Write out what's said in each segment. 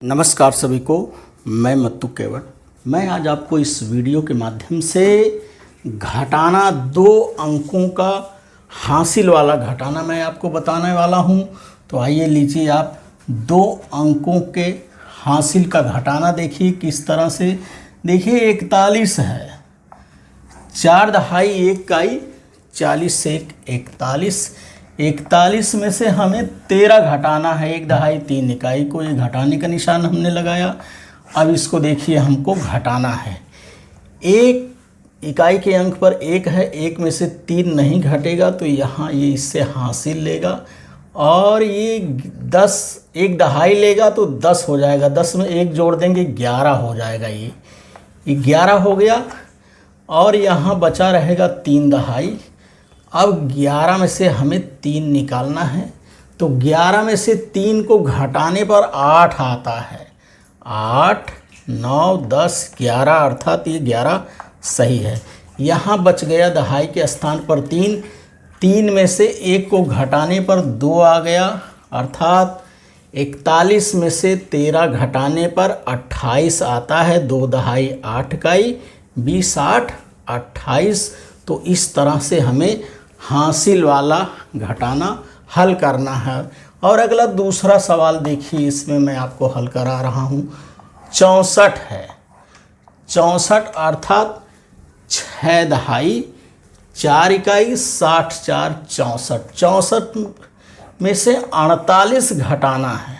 नमस्कार सभी को, मैं मत्तू केवट। मैं आज आपको इस वीडियो के माध्यम से घटाना 2 अंकों का हासिल वाला घटाना मैं आपको बताने वाला हूं। तो आइए लीजिए आप 2 अंकों के हासिल का घटाना देखिए किस तरह से। देखिए 41 है, 4 दहाई 1 इकाई 40 से 41। 41 में से हमें 13 घटाना है, 1 दहाई 3 इकाई को, ये घटाने का निशान हमने लगाया। अब इसको देखिए हमको घटाना है। 1 इकाई के अंक पर 1 है, 1 में से 3 नहीं घटेगा तो यहाँ ये इससे हासिल लेगा। और ये 10 1 दहाई लेगा तो 10 हो जाएगा, 10 में 1 जोड़ देंगे 11 हो जाएगा। ये 11 हो गया और यहाँ बचा रहेगा 3 दहाई। अब 11 में से हमें 3 निकालना है, तो 11 में से 3 को घटाने पर 8 आता है। 8 9 10 11 अर्थात ये 11 सही है। यहाँ बच गया दहाई के स्थान पर 3, 3 में से 1 को घटाने पर 2 आ गया, अर्थात 41 में से 13 घटाने पर 28 आता है। 2 दहाई 8 इकाई 20 8 28। तो इस तरह से हमें हासिल वाला घटाना हल करना है। और अगला दूसरा सवाल देखिए, इसमें मैं आपको हल करा रहा हूँ। 64 है, 64 अर्थात 6 दहाई 4 इकाई 60 4 64। 64 में से 48 घटाना है।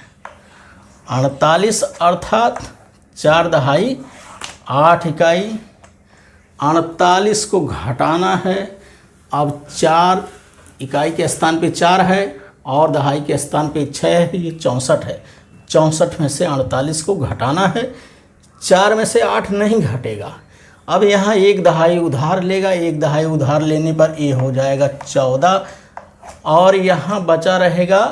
48 अर्थात 4 दहाई 8 इकाई 48 को घटाना है। अब 4 इकाई के स्थान पे 4 है और दहाई के स्थान पे 6 है, ये 64 है। 64 में से 48 को घटाना है। 4 में से 8 नहीं घटेगा। अब यहाँ 1 दहाई उधार लेगा, 1 दहाई उधार लेने पर ये हो जाएगा 14 और यहाँ बचा रहेगा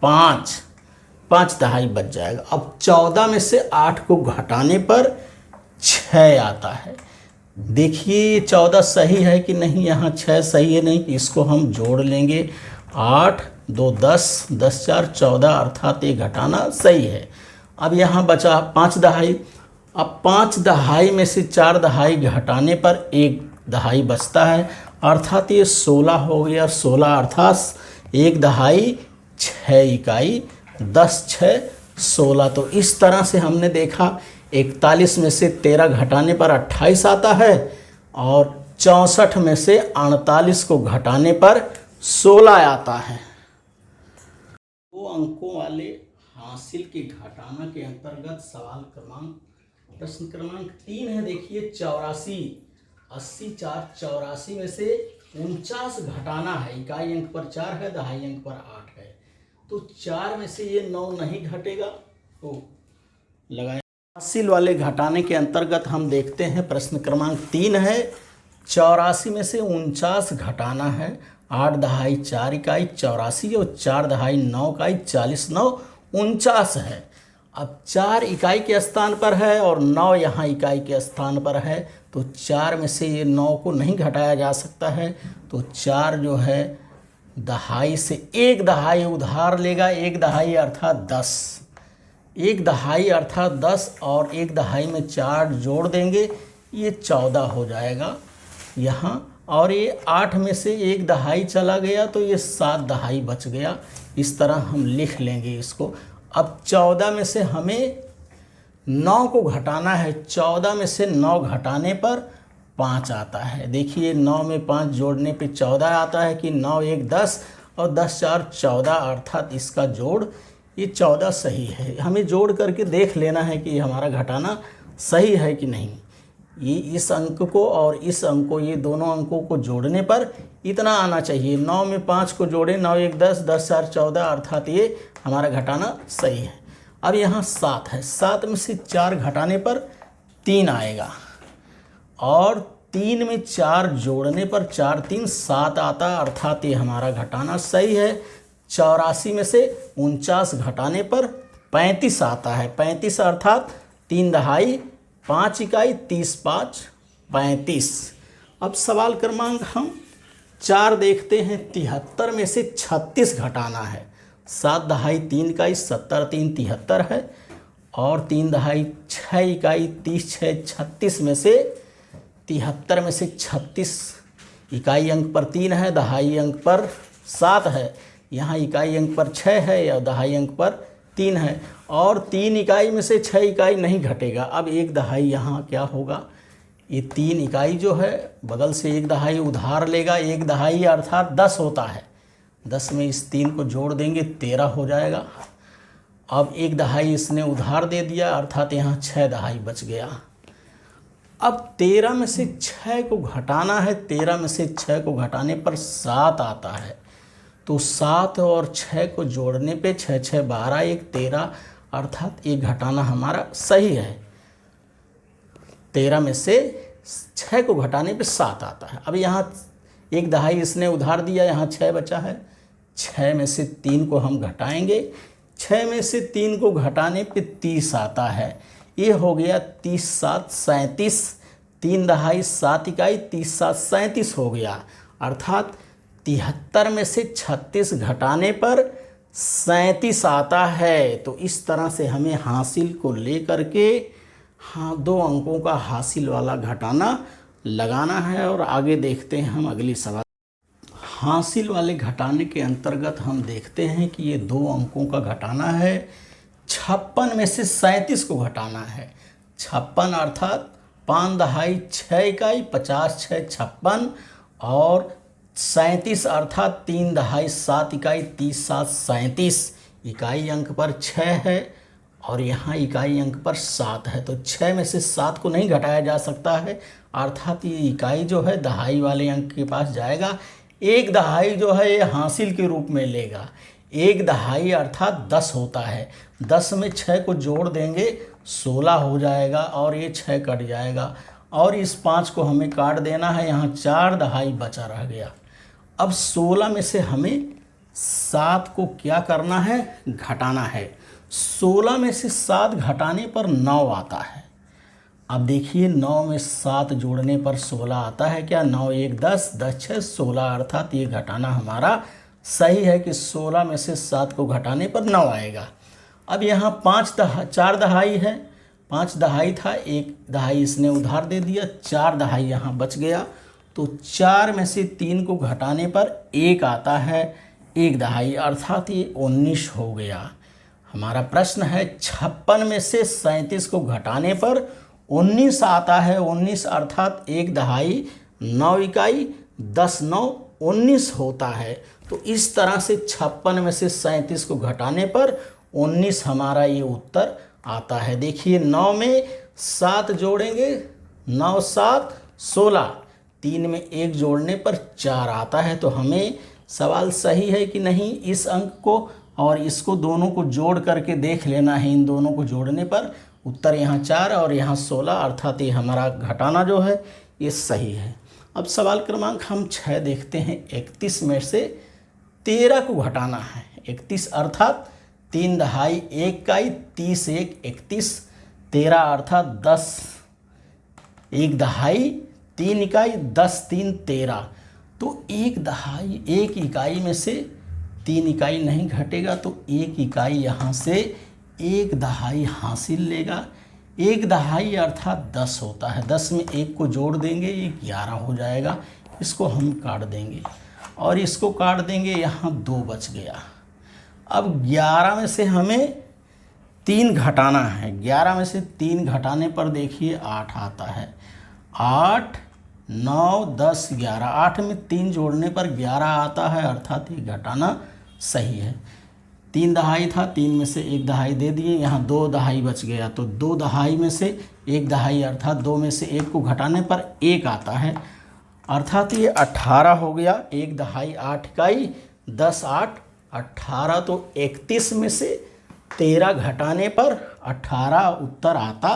5 दहाई बच जाएगा। अब 14 में से 8 को घटाने पर 6 आता है। देखिए 14 सही है कि नहीं, यहाँ 6 सही है नहीं, इसको हम जोड़ लेंगे। 8 2 10 10 4 14 अर्थात ये घटाना सही है। अब यहाँ बचा 5 दहाई। अब 5 दहाई में से 4 दहाई घटाने पर 1 दहाई बचता है, अर्थात ये 16 हो गया। 16 अर्थात 1 दहाई 6 इकाई 10 6 16। तो इस तरह से हमने देखा 41 में से 13 घटाने पर 28 आता है और 64 में से 48 को घटाने पर 16 आता है। 2 अंकों वाले हासिल के घटाना के अंतर्गत प्रश्न क्रमांक 3 है। देखिए 84 80 4 84 में से 49 घटाना है। इकाई अंक पर 4 है, दहाई अंक पर 8 है, तो 4 में से ये 9 नहीं घटेगा तो लगाए। हासिल वाले घटाने के अंतर्गत हम देखते हैं प्रश्न क्रमांक 3 है। 84 में से 49 घटाना है। 8 दहाई 4 इकाई 84 और 4 दहाई 9 इकाई 40 9 49 है। अब 4 इकाई के स्थान पर है और 9 यहाँ इकाई के स्थान पर है, तो 4 में से ये 9 को नहीं घटाया जा सकता है। तो 4 जो है दहाई से 1 दहाई उधार लेगा, 1 दहाई अर्थात 10, 1 दहाई अर्थात 10 और 1 दहाई में 4 जोड़ देंगे, ये 14 हो जाएगा यहाँ। और ये 8 में से 1 दहाई चला गया तो ये 7 दहाई बच गया। इस तरह हम लिख लेंगे इसको। अब 14 में से हमें 9 को घटाना है। 14 में से 9 घटाने पर 5 आता है। देखिए 9 में 5 जोड़ने पे 14 आता है कि 9 1 10 और 10 4 14 अर्थात इसका जोड़ ये 14 सही है। हमें जोड़ करके देख लेना है कि हमारा घटाना सही है कि नहीं। ये इस अंक को और इस अंक को, ये दोनों अंकों को जोड़ने पर इतना आना चाहिए। 9 में 5 को जोड़े, 9 1 10 10 4 14 अर्थात ये हमारा घटाना सही है। अब यहाँ 7 है। 7 में से 4 घटाने पर 3 आएगा और 3 में 4 जोड़ने पर 4 3 7 आता, अर्थात ये हमारा घटाना सही है। 84 में से 49 घटाने पर 35 आता है। 35 अर्थात 3 दहाई 5 इकाई 30 5 35। अब सवाल क्रमांक हम 4 देखते हैं। 73 में से 36 घटाना है। 7 दहाई 3 इकाई 70 3 73 है और 3 दहाई 6 इकाई, 30 6 36 में से 73 में से 36 इकाई अंक पर 3 है, दहाई अंक पर 7 है। यहाँ इकाई अंक पर 6 है या दहाई अंक पर 3 है, और 3 इकाई में से 6 इकाई नहीं घटेगा। अब 1 दहाई यहाँ क्या होगा, ये 3 इकाई जो है बगल से 1 दहाई उधार लेगा। 1 दहाई अर्थात 10 होता है, 10 में इस 3 को जोड़ देंगे 13 हो जाएगा। अब 1 दहाई इसने उधार दे दिया अर्थात यहाँ 6 दहाई बच गया। अब 13 में से 6 को घटाना है, 13 में से 6 को घटाने पर 7 आता है। तो 7 और 6 को जोड़ने पे 6 6 12 1 13 अर्थात ये घटाना हमारा सही है। 13 में से 6 को घटाने पे 7 आता है। अब यहाँ 1 दहाई इसने उधार दिया, यहाँ 6 बचा है, 6 में से 3 को हम घटाएंगे, 6 में से 3 को घटाने पे 30 आता है। ये हो गया 30 7 37, 3 दहाई 7 इकाई, 30 7 37 हो गया अर्थात 73 में से 36 घटाने पर 37 आता है। तो इस तरह से हमें हासिल को लेकर के 2 अंकों का हासिल वाला घटाना लगाना है। और आगे देखते हैं हम अगली सवाल। हासिल वाले घटाने के अंतर्गत हम देखते हैं कि ये 2 अंकों का घटाना है। 56 में से 37 को घटाना है। 56 अर्थात 5 दहाई 6 इकाई, 50 6 56, और 37 अर्थात 3 दहाई 7 इकाई, 30 7 37। इकाई अंक पर 6 है और यहाँ इकाई अंक पर 7 है, तो 6 में से 7 को नहीं घटाया जा सकता है अर्थात ये इकाई जो है दहाई वाले अंक के पास जाएगा। 1 दहाई जो है ये हासिल के रूप में लेगा। 1 दहाई अर्थात 10 होता है, 10 में 6 को जोड़ देंगे 16 हो जाएगा और ये 6 कट जाएगा और इस 5 को हमें काट देना है। यहाँ 4 दहाई बचा रह गया। अब 16 में से हमें 7 को क्या करना है, घटाना है। 16 में से 7 घटाने पर 9 आता है। अब देखिए 9 में 7 जोड़ने पर 16 आता है क्या, 9 1 10 10 6 16 अर्थात ये घटाना हमारा सही है कि 16 में से 7 को घटाने पर 9 आएगा। अब यहाँ 4 दहाई है, 5 दहाई था, 1 दहाई इसने उधार दे दिया, 4 दहाई यहाँ बच गया। तो 4 में से 3 को घटाने पर 1 आता है, 1 दहाई अर्थात ये 19 हो गया। हमारा प्रश्न है 56 में से 37 को घटाने पर 19 आता है। 19 अर्थात 1 दहाई 9 इकाई, 10 9 19 होता है। तो इस तरह से 56 में से 37 को घटाने पर 19 हमारा ये उत्तर आता है। देखिए 9 में 7 जोड़ेंगे, 9 7 16, 3 में 1 जोड़ने पर 4 आता है। तो हमें सवाल सही है कि नहीं, इस अंक को और इसको दोनों को जोड़ करके देख लेना है। इन दोनों को जोड़ने पर उत्तर यहाँ 4 और यहाँ 16 अर्थात ये हमारा घटाना जो है ये सही है। अब सवाल क्रमांक हम 6 देखते हैं। 31 में से 13 को घटाना है। 31 अर्थात 3 दहाई 1 इकाई, 30 1 31, 13 अर्थात 10 1 दहाई 3 इकाई, 10 3 13। तो 1 दहाई 1 इकाई में से 3 इकाई नहीं घटेगा, तो 1 इकाई यहाँ से 1 दहाई हासिल लेगा। 1 दहाई अर्थात 10 होता है, 10 में 1 को जोड़ देंगे ये 11 हो जाएगा। इसको हम काट देंगे और इसको काट देंगे, यहाँ 2 बच गया। अब 11 में से हमें 3 घटाना है। 11 में से 3 घटाने पर देखिए 8 आता है। 8 9 10 11, 8 में 3 जोड़ने पर 11 आता है अर्थात ये घटाना सही है। 3 दहाई था, 3 में से 1 दहाई दे दिए, यहाँ 2 दहाई बच गया। तो 2 दहाई में से 1 दहाई अर्थात 2 में से 1 को घटाने पर 1 आता है अर्थात ये 18 हो गया। 1 दहाई 8 इकाई, 10 8 18। तो 31 में से 13 घटाने पर 18 उत्तर आता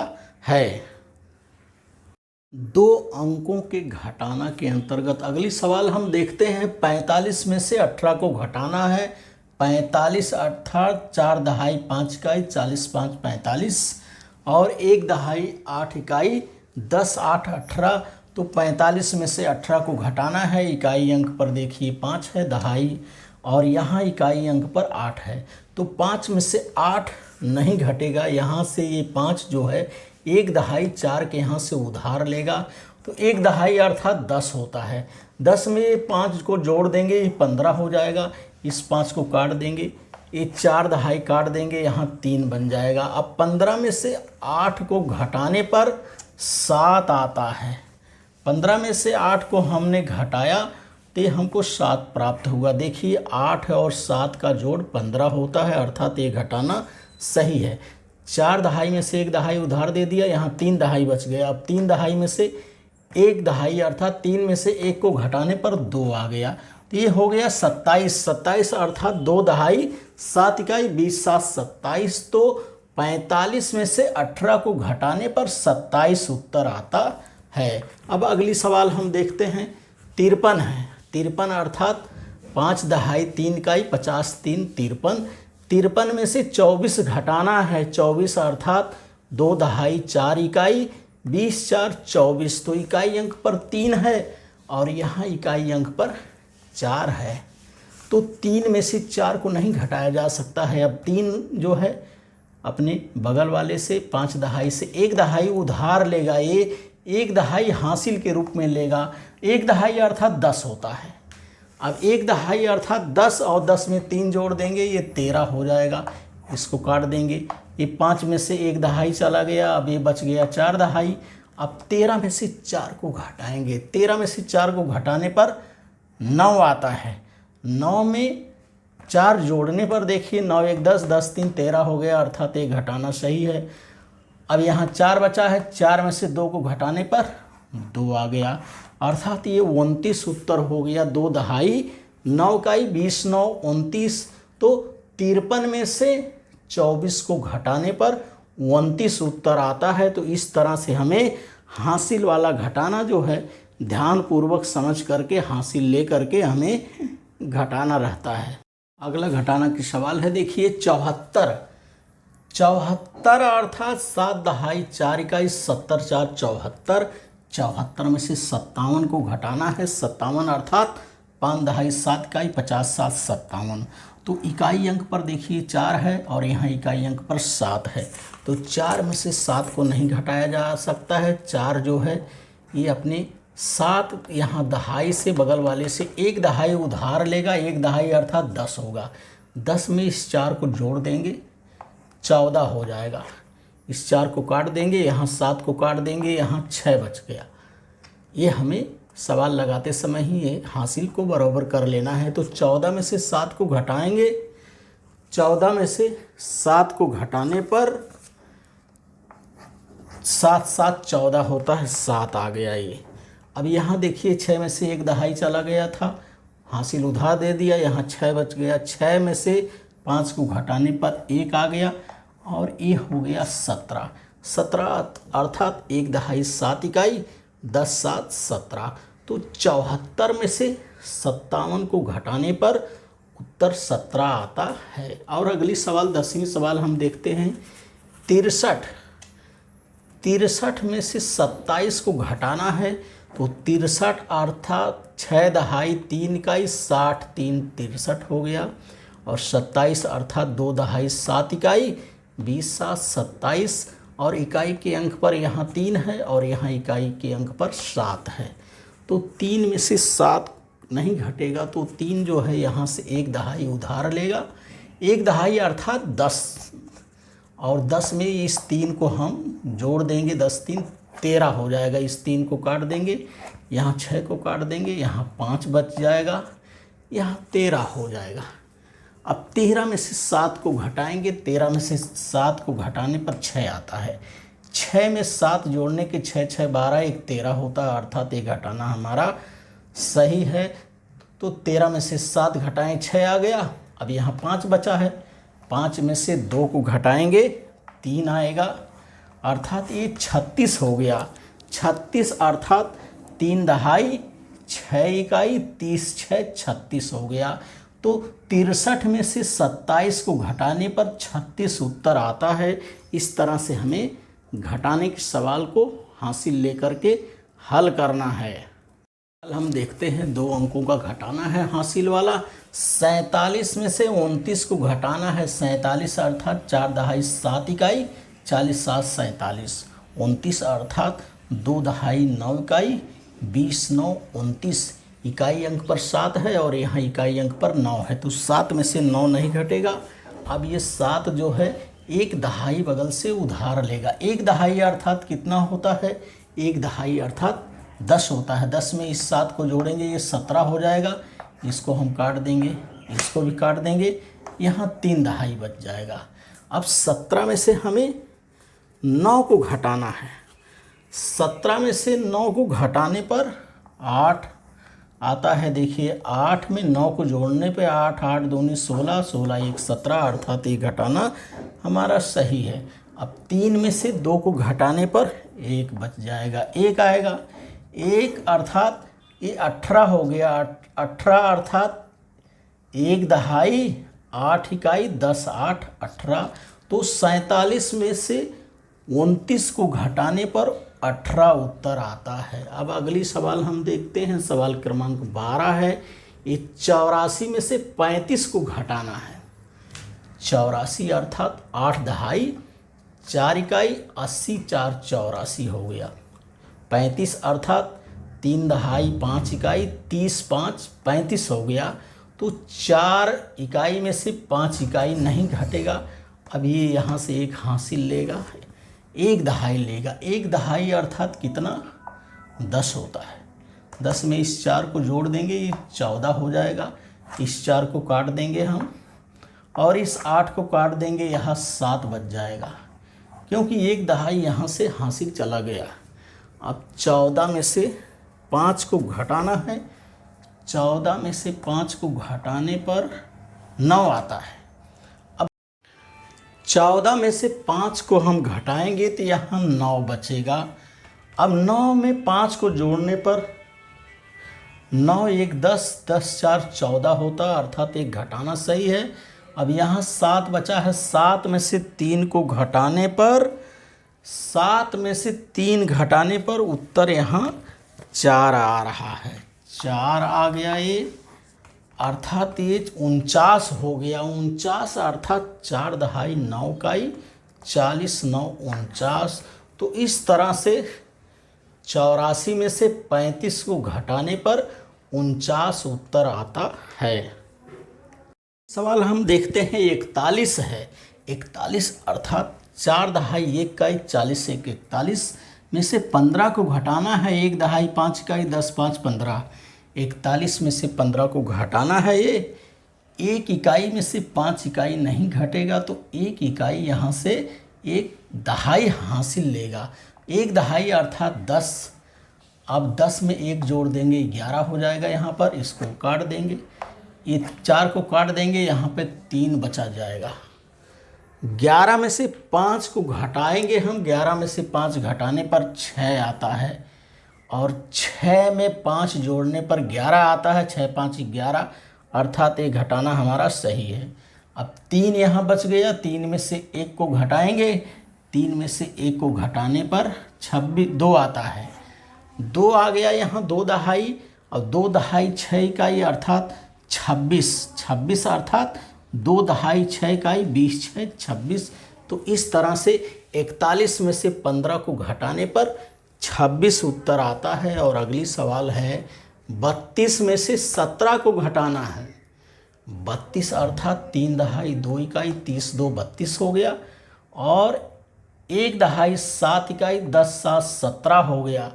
है। 2 अंकों के घटाना के अंतर्गत अगली सवाल हम देखते हैं। 45 में से 18 को घटाना है। 45 अर्थात 4 दहाई 5 इकाई, 40 5 45, और 1 दहाई 8 इकाई, 10 8 18। तो 45 में से 18 को घटाना है। इकाई अंक पर देखिए 5 है, दहाई और यहाँ इकाई अंक पर 8 है। तो 5 में से 8 नहीं घटेगा। यहाँ से ये 5 जो है 1 दहाई 4 के यहाँ से उधार लेगा, तो 1 दहाई अर्थात 10 होता है। 10 में 5 को जोड़ देंगे, ये 15 हो जाएगा। इस 5 को काट देंगे, ये 4 दहाई काट देंगे, यहाँ 3 बन जाएगा। अब 15 में से 8 को घटाने पर 7 आता है। 15 में से 8 को हमने घटाया तो हमको 7 प्राप्त हुआ। देखिए 8 और 7 का जोड़ 15 होता है, अर्थात ये घटाना सही है। 4 दहाई में से 1 दहाई उधार दे दिया, यहाँ 3 दहाई बच गया। अब 3 दहाई में से 1 दहाई अर्थात 3 में से 1 को घटाने पर 2 आ गया, तो ये हो गया 27। 27 अर्थात 2 दहाई 7 इकाई 20 7 27, तो 45 में से 18 को घटाने पर 27 उत्तर आता है। अब अगली सवाल हम देखते हैं, 53 है। 53 अर्थात 5 दहाई 3 इकाई 50 3 53। 53 में से 24 घटाना है। 24 अर्थात 2 दहाई 4 इकाई 20 4 24, तो इकाई अंक पर 3 है और यहाँ इकाई अंक पर 4 है, तो 3 में से 4 को नहीं घटाया जा सकता है। अब 3 जो है अपने बगल वाले से 5 दहाई से 1 दहाई उधार लेगा, ये 1 दहाई हासिल के रूप में लेगा। 1 दहाई अर्थात 10 होता है। अब 1 दहाई अर्थात 10 और 10 में 3 जोड़ देंगे, ये 13 हो जाएगा। इसको काट देंगे, ये 5 में से 1 दहाई चला गया, अब ये बच गया 4 दहाई। अब 13 में से 4 को घटाएंगे, 13 में से 4 को घटाने पर 9 आता है। 9 में 4 जोड़ने पर देखिए 9 1 10 10 3 13 हो गया, अर्थात ये घटाना सही है। अब यहाँ 4 बचा है, 4 में से 2 को घटाने पर 2 आ गया, अर्थात ये 29 उत्तर हो गया। 2 दहाई 9 इकाई 20 9 29, तो 53 में से 24 को घटाने पर 29 उत्तर आता है। तो इस तरह से हमें हासिल वाला घटाना जो है ध्यानपूर्वक समझ करके हासिल ले करके हमें घटाना रहता है। अगला घटाना की सवाल है, देखिए 74। 74 अर्थात 7 दहाई 4 इकाई 70 4 74। 74 में से 57 को घटाना है। 57 अर्थात 5 दहाई 7 इकाई 50 7 57, तो इकाई अंक पर देखिए 4 है और यहाँ इकाई अंक पर 7 है, तो 4 में से 7 को नहीं घटाया जा सकता है। 4 जो है ये अपने 7 यहाँ दहाई से बगल वाले से 1 दहाई उधार लेगा, 1 दहाई अर्थात 10 होगा। 10 में इस 4 को जोड़ देंगे, 14 हो जाएगा। इस 4 को काट देंगे, यहाँ 7 को काट देंगे, यहाँ 6 बच गया। ये हमें सवाल लगाते समय ही ये हासिल को बराबर कर लेना है। तो 14 में से 7 को घटाएंगे, 14 में से 7 को घटाने पर 7 7 14 होता है, 7 आ गया ये। अब यहाँ देखिए 6 में से 1 दहाई चला गया था, हासिल उधार दे दिया, यहाँ 6 बच गया। 6 में से 5 को घटाने पर 1 आ गया और ये हो गया 17। 17 अर्थात 1 दहाई 7 इकाई 10 7 17, तो 74 में से 57 को घटाने पर उत्तर 17 आता है। और अगली सवाल 10वीं सवाल हम देखते हैं, 63। 63 में से 27 को घटाना है, तो 63 अर्थात 6 दहाई 3 इकाई 60 3 63 हो गया, और 27 अर्थात 2 दहाई 7 इकाई 20 7 27, और इकाई के अंक पर यहाँ 3 है और यहाँ इकाई के अंक पर 7 है, तो 3 में से 7 नहीं घटेगा, तो 3 जो है यहाँ से 1 दहाई उधार लेगा। 1 दहाई अर्थात 10, और 10 में इस 3 को हम जोड़ देंगे, 10 3 13 हो जाएगा। इस 3 को काट देंगे, यहाँ 6 को काट देंगे, यहाँ 5 बच जाएगा, यहाँ 13 हो जाएगा। अब 13 में से 7 को घटाएंगे, 13 में से 7 को घटाने पर 6 आता है। 6 में 7 जोड़ने के 6 6 12 1 13 होता है, अर्थात ये घटाना हमारा सही है। तो 13 में से 7 घटाएं 6 आ गया। अब यहाँ 5 बचा है, 5 में से 2 को घटाएंगे 3 आएगा, अर्थात ये 36 हो गया। 36 अर्थात 3 दहाई 6 इकाई 30 6 36 हो गया। तो 63 में से 27 को घटाने पर 36 उत्तर आता है। इस तरह से हमें घटाने के सवाल को हासिल लेकर के हल करना है। हम देखते हैं 2 अंकों का घटाना है हासिल वाला। 47 में से 29 को घटाना है। 47 अर्थात 4 दहाई 7 इकाई, 40 7 47। 29 अर्थात 2 दहाई 9 इकाई, 20 9 29। इकाई अंक पर 7 है और यहाँ इकाई अंक पर 9 है, तो 7 में से 9 नहीं घटेगा। अब ये 7 जो है 1 दहाई बगल से उधार लेगा। 1 दहाई अर्थात कितना होता है? 1 दहाई अर्थात 10 होता है। 10 में इस 7 को जोड़ेंगे, ये 17 हो जाएगा। इसको हम काट देंगे, इसको भी काट देंगे, यहाँ 3 दहाई बच जाएगा। अब 17 में से हमें 9 को घटाना है। 17 में से 9 को घटाने पर 8 आता है। देखिए 8 में 9 को जोड़ने पे 8 8 दूनी 16, 16 1 17 अर्थात ये घटाना हमारा सही है। अब 3 में से 2 को घटाने पर 1 बच जाएगा, 1 आएगा। 1 अर्थात ये 18 हो गया। 18 अर्थात 1 दहाई 8 इकाई, 10 8 18। तो 47 में से 29 को घटाने पर 18 उत्तर आता है। अब अगली सवाल हम देखते हैं, सवाल क्रमांक 12 है। ये 84 में से 35 को घटाना है। 84 अर्थात 8 दहाई 4 इकाई, 80 4 84 हो गया। 35 अर्थात 3 दहाई 5 इकाई, 30 5 35 हो गया। तो 4 इकाई में से 5 इकाई नहीं घटेगा। अब ये यहाँ से 1 हासिल लेगा, 1 दहाई लेगा। 1 दहाई अर्थात कितना? 10 होता है। 10 में इस 4 को जोड़ देंगे, ये 14 हो जाएगा। इस 4 को काट देंगे हम और इस 8 को काट देंगे, यहाँ 7 बच जाएगा, क्योंकि 1 दहाई यहाँ से हासिल चला गया। अब 14 में से 5 को घटाना है। 14 में से 5 को घटाने पर 9 आता है। 14 में से 5 को हम घटाएंगे तो यहाँ 9 बचेगा। अब 9 में 5 को जोड़ने पर 9 1 10, 10 4 14 होता, अर्थात एक घटाना सही है। अब यहाँ 7 बचा है। 7 में से 3 को घटाने पर 7 में से 3 घटाने पर उत्तर यहाँ 4 आ रहा है। 4 आ गया ये, अर्थात ये 49 हो गया। 49 अर्थात 4 दहाई 9 इकाई, 40 9 49। तो इस तरह से 84 में से 35 को घटाने पर 49 उत्तर आता है। सवाल हम देखते हैं 41 है। 41 अर्थात 4 दहाई 1 इकाई, 40 1 41 में से 15 को घटाना है। 1 दहाई 5 इकाई, 10 5 15। 41 में से 15 को घटाना है। ये 1 इकाई में से 5 इकाई नहीं घटेगा, तो 1 इकाई यहाँ से 1 दहाई हासिल लेगा। 1 दहाई अर्थात 10। अब 10 में 1 जोड़ देंगे, 11 हो जाएगा। यहाँ पर इसको काट देंगे, ये 4 को काट देंगे, यहाँ पे 3 बचा जाएगा। 11 में से 5 को घटाएंगे हम। 11 में से 5 घटाने पर 6 आता है और 6 में 5 जोड़ने पर 11 आता है। 6 5 11 अर्थात ये घटाना हमारा सही है। अब 3 यहाँ बच गया। 3 में से 1 को घटाएंगे। 3 में से 1 को घटाने पर 2 आता है। 2 आ गया यहाँ, 2 दहाई और 2 दहाई 6 इकाई अर्थात 26। 26 अर्थात 2 दहाई 6 इकाई, 20 6 26। तो इस तरह से 41 में से 15 को घटाने पर 26 उत्तर आता है। और अगली सवाल है 32 में से 17 को घटाना है। 32 अर्थात 3 दहाई 2 इकाई, 30 2 32 हो गया और 1 दहाई 7 इकाई, 10 7 17 हो गया।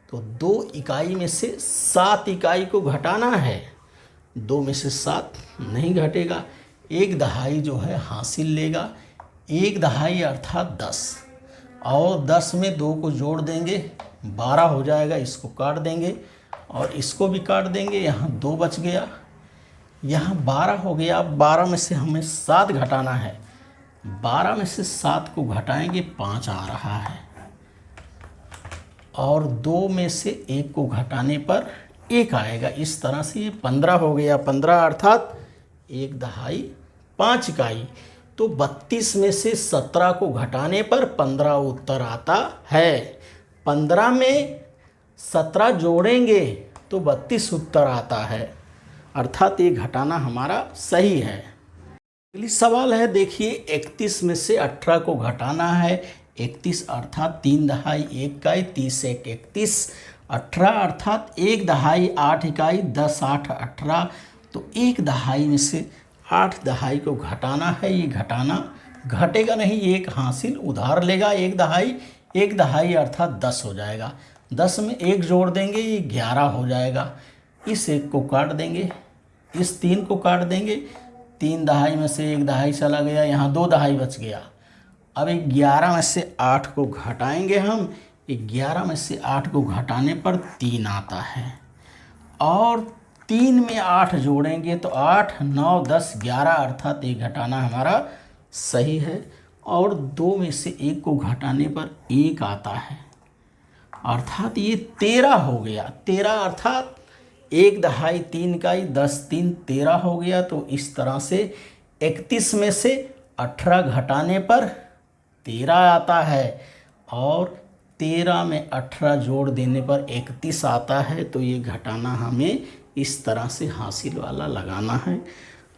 तो 2 इकाई में से 7 इकाई को घटाना है। 2 में से 7 नहीं घटेगा। 1 दहाई जो है हासिल लेगा। 1 दहाई अर्थात 10 और 10 में 2 को जोड़ देंगे, 12 हो जाएगा। इसको काट देंगे और इसको भी काट देंगे, यहाँ 2 बच गया, यहाँ 12 हो गया। अब 12 में से हमें 7 घटाना है। 12 में से 7 को घटाएंगे, 5 आ रहा है और 2 में से 1 को घटाने पर 1 आएगा। इस तरह से ये 15 हो गया। 15 अर्थात 1 दहाई 5 इकाई। तो 32 में से 17 को घटाने पर 15 उत्तर आता है। 15 में 17 जोड़ेंगे तो 32 उत्तर आता है, अर्थात ये घटाना हमारा सही है। अगली सवाल है, देखिए 31 में से 18 को घटाना है। 31 अर्थात 3 दहाई 1 इकाई, 30 एक 31, 18 अर्थात 1 दहाई 8 इकाई, 10 8 18, तो 1 दहाई में से 8 दहाई को घटाना है। ये घटाना घटेगा नहीं, एक हासिल उधार लेगा। 1 दहाई अर्थात 10 हो जाएगा, 10 में 1 जोड़ देंगे, ये 11 हो जाएगा। इस 1 को काट देंगे, इस 3 को काट देंगे, 3 दहाई में से 1 दहाई चला गया, यहाँ 2 दहाई बच गया। अब 11 में से 8 को घटाएंगे हम, 11 में से 8 को घटाने पर 3 आता है, और 3 में 8 जोड़ेंगे तो 8 9 10 11 अर्थात ये घटाना हमारा सही है। और 2 में से 1 को घटाने पर 1 आता है, अर्थात ये 13 हो गया। 13 अर्थात 1 दहाई 3 इकाई, 10 3 13 हो गया। तो इस तरह से 31 में से 18 घटाने पर 13 आता है, और 13 में 18 जोड़ देने पर 31 आता है। तो ये घटाना हमें इस तरह से हासिल वाला लगाना है।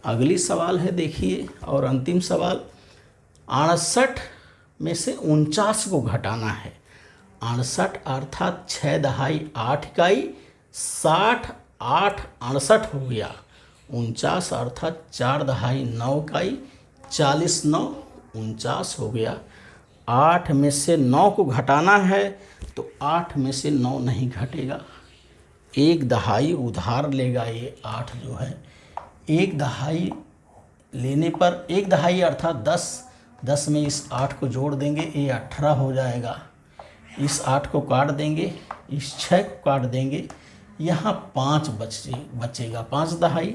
अगली सवाल है, देखिए, और अंतिम सवाल, 68 में से 49 को घटाना है। 68 अर्थात 6 दहाई 8 इकाई, 60 8 68 हो गया। 49 अर्थात 4 दहाई 9 इकाई, 40 9 49 हो गया। 8 में से 9 को घटाना है, तो 8 में से 9 नहीं घटेगा, 1 दहाई उधार लेगा। ये 8 जो है, 1 दहाई लेने पर 1 दहाई अर्थात 10, 10 में इस 8 को जोड़ देंगे, ये 18 हो जाएगा। इस 8 को काट देंगे, इस 6 को काट देंगे, यहाँ 5 बचेगा, 5 दहाई।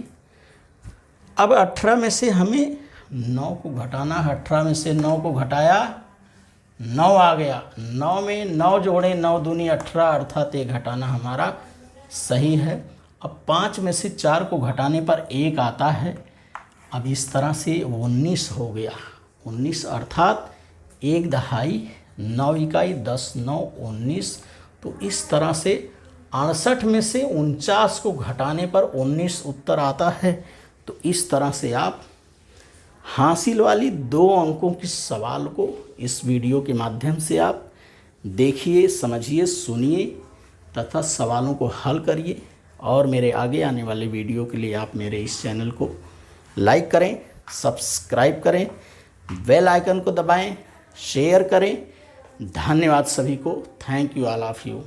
अब 18 में से हमें 9 को घटाना है। 18 में से 9 को घटाया, 9 आ गया। 9 में 9 जोड़ें, 9 दूनी 18 अर्थात ये घटाना हमारा सही है। अब 5 में से 4 को घटाने पर 1 आता है। अब इस तरह से 19 हो गया। 19 अर्थात 1 दहाई 9 इकाई, 10 9 19। तो इस तरह से 68 में से 49 को घटाने पर 19 उत्तर आता है। तो इस तरह से आप हासिल वाली 2 अंकों के सवाल को इस वीडियो के माध्यम से आप देखिए, समझिए, सुनिए तथा सवालों को हल करिए। और मेरे आगे आने वाले वीडियो के लिए आप मेरे इस चैनल को लाइक करें, सब्सक्राइब करें, बेल आइकन को दबाएं, शेयर करें। धन्यवाद सभी को। Thank you all of you.